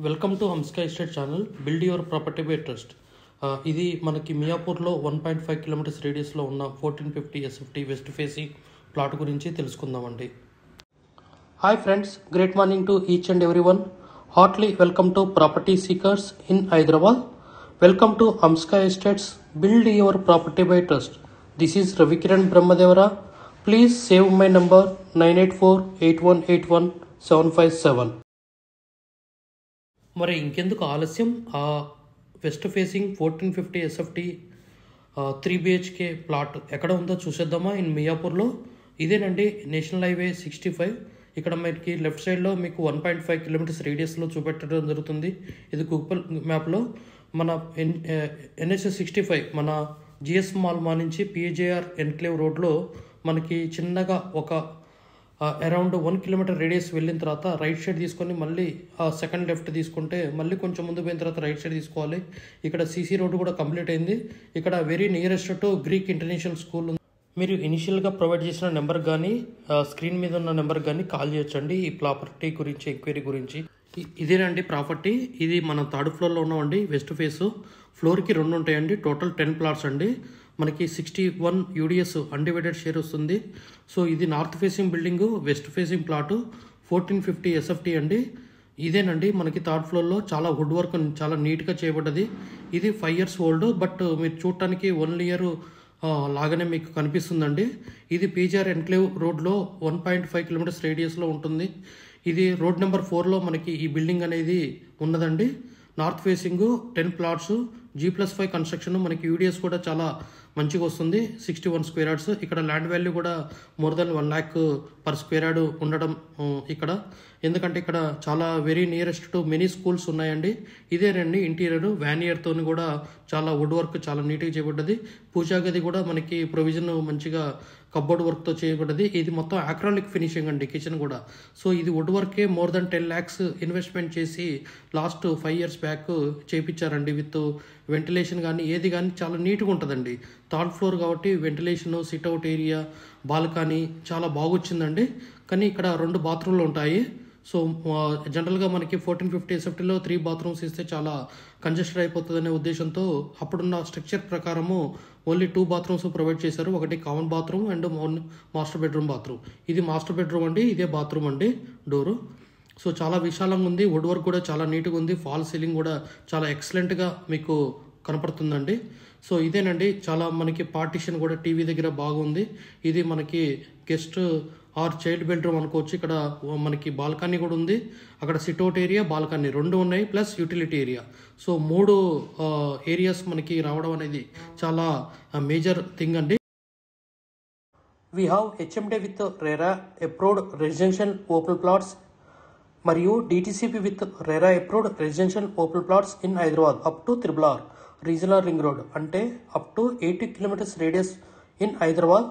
Welcome to Hamska estate channel. Build your property by trust. ఇది మనకి మియాపూర్లో 1.5 kilometres రేడియస్లో ఉన్న 1450 SFT west facing plot గురించి తెలుసుకుందామండి. Hi friends, great morning to each and every one. Heartly welcome to property seekers in Hyderabad. Welcome to Hamska estates build your property by trust. This is Ravikiran Brahmadevara. Please save my number 9848181757. మరి ఇంకెందుకు ఆలస్యం, ఆ west facing 1450 SFT 3 BHK plot ఎక్కడ ఉందో చూసేద్దామా? In మియాపూర్లో. ఇదేనండి national highway 65. ఇక్కడ మనకి లెఫ్ట్ సైడ్లో మీకు 1.5 కిలోమీటర్స్ రేడియస్లో చూపెట్టడం జరుగుతుంది. ఇది గూగుల్ మ్యాప్లో మన NH 65 మన జిఎస్ మాల్ మా నుంచి PJR ఎన్క్లేవ్ రోడ్లో మనకి చిన్నగా ఒక అరౌండ్ 1 కిలోమీటర్ రేడియస్ వెళ్ళిన తర్వాత రైట్ సైడ్ తీసుకొని మళ్ళీ సెకండ్ లెఫ్ట్ తీసుకుంటే మళ్ళీ కొంచెం ముందు పోయిన తర్వాత రైట్ సైడ్ తీసుకోవాలి. ఇక్కడ CC రోడ్డు కూడా కంప్లీట్ అయింది. ఇక్కడ very nearest to Greek international school ఉంది. మీరు ఇనిషియల్గా ప్రొవైడ్ చేసిన నెంబర్ కానీ స్క్రీన్ మీద ఉన్న నెంబర్ కానీ కాల్ చేయొచ్చండి ఈ ప్రాపర్టీ గురించి, ఎంక్వైరీ గురించి. ఇదేనండి ప్రాపర్టీ. ఇది మనం థర్డ్ ఫ్లోర్లో ఉన్నామండి. వెస్ట్ ఫేస్ ఫ్లోర్కి 2 ఉంటాయండి. టోటల్ 10 ప్లాట్స్ అండి. మనకి 61 UDS అన్డివైడెడ్ షేర్ వస్తుంది. సో ఇది north facing building, west facing plot 1450 SFT అండి. ఇదేనండి మనకి థర్డ్ ఫ్లోర్లో చాలా వుడ్ వర్క్ చాలా నీట్గా చేయబడ్డది. ఇది 5 years ఓల్డ్, బట్ మీరు చూడటానికి 1 year లాగానే మీకు కనిపిస్తుందండి. ఇది PJR ఎన్క్లేవ్ రోడ్లో 1.5 కిలోమీటర్స్ రేడియస్లో ఉంటుంది. ఇది రోడ్ నెంబర్ 4లో మనకి ఈ బిల్డింగ్ అనేది ఉన్నదండి. North facing 10 plots, G+5 construction. మనకి UDS కూడా చాలా మంచిగా వస్తుంది. 61 square yards. ఇక్కడ ల్యాండ్ వాల్యూ కూడా more than 1 lakh per square yard ఉండడం ఇక్కడ. ఎందుకంటే ఇక్కడ చాలా very nearest to many schools ఉన్నాయండి. ఇదేనండి ఇంటీరియర్ వ్యానియర్తో కూడా చాలా వుడ్ వర్క్ చాలా నీట్గా చేయబడ్డది. పూజా గది కూడా మనకి ప్రొవిజన్ మంచిగా కబ్బోర్డ్ వర్క్తో చేయబడ్డది. ఇది మొత్తం అక్రాలిక్ ఫినిషింగ్ అండి కిచెన్ కూడా. సో ఇది వుడ్ వర్కే మోర్ దెన్ 10 lakhs ఇన్వెస్ట్మెంట్ చేసి లాస్ట్ 5 years బ్యాక్ చేయించారండి. విత్ వెంటిలేషన్ కానీ ఏది కానీ చాలా నీట్గా ఉంటుందండి. థర్డ్ ఫ్లోర్ కాబట్టి వెంటిలేషన్, సిట్అవుట్ ఏరియా, బాల్కనీ చాలా బాగొచ్చిందండి. కానీ ఇక్కడ 2 బాత్రూమ్లు ఉంటాయి. సో జనరల్గా మనకి 1450 ఎస్ఎఫ్టీలో 3 bathrooms ఇస్తే చాలా కంజెస్టెడ్ అయిపోతుందనే ఉద్దేశంతో అప్పుడున్న స్ట్రక్చర్ ప్రకారము ఓన్లీ 2 bathrooms ప్రొవైడ్ చేశారు. ఒకటి common bathroom and master bedroom bathroom. ఇది మాస్టర్ బెడ్రూమ్ అండి, ఇదే బాత్రూమ్ అండి డోరు. సో చాలా విశాలంగా ఉంది. వుడ్ వర్క్ కూడా చాలా నీట్గా ఉంది. ఫాల్ సీలింగ్ కూడా చాలా ఎక్సలెంట్గా మీకు కనపడుతుందండి. సో ఇదేనండి చాలా మనకి పార్టిషన్ కూడా టీవీ దగ్గర బాగుంది. ఇది మనకి గెస్ట్ ఆర్ చైల్డ్ బెడ్రూమ్ అనుకోవచ్చు. ఇక్కడ మనకి బాల్కనీ కూడా ఉంది. అక్కడ సిట్అవుట్ ఏరియా, బాల్కనీ 2 ఉన్నాయి, plus utility area. So 3 areas మనకి రావడం అనేది చాలా మేజర్ థింగ్ అండి. We have HMD with RERA approved residential open plots మరియు DTCP with RERA approved residential open plots in Hyderabad up to RRR regional ring road. అంటే up to 80 kilometers radius in Hyderabad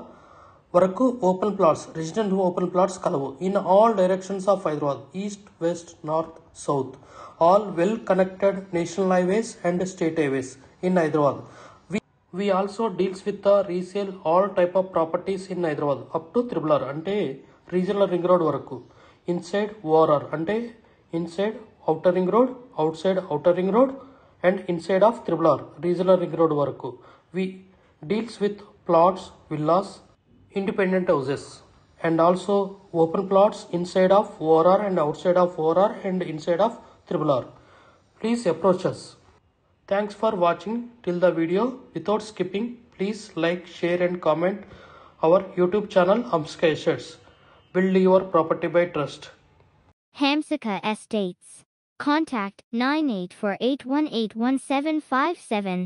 వరకు open plots, residential open plots కలవు. In all directions of Hyderabad, east, west, north, south, all well connected national highways and state highways in Hyderabad. We also deals with the resale all type of properties in Hyderabad up to RRR అంటే regional ring road వరకు. Inside ORR అంటే inside outer ring road, out side outer ring road and inside of RRR regional ring road వరకు. We deals with plots, villas, independent houses and also open plots inside of ORR and outside of ORR and inside of RRR. Please approach us. Thanks for watching till the video. Without skipping, please like, share and comment our YouTube channel Hamsika Estates. Build your property by trust. Hamsika Estates. Contact 9848181757.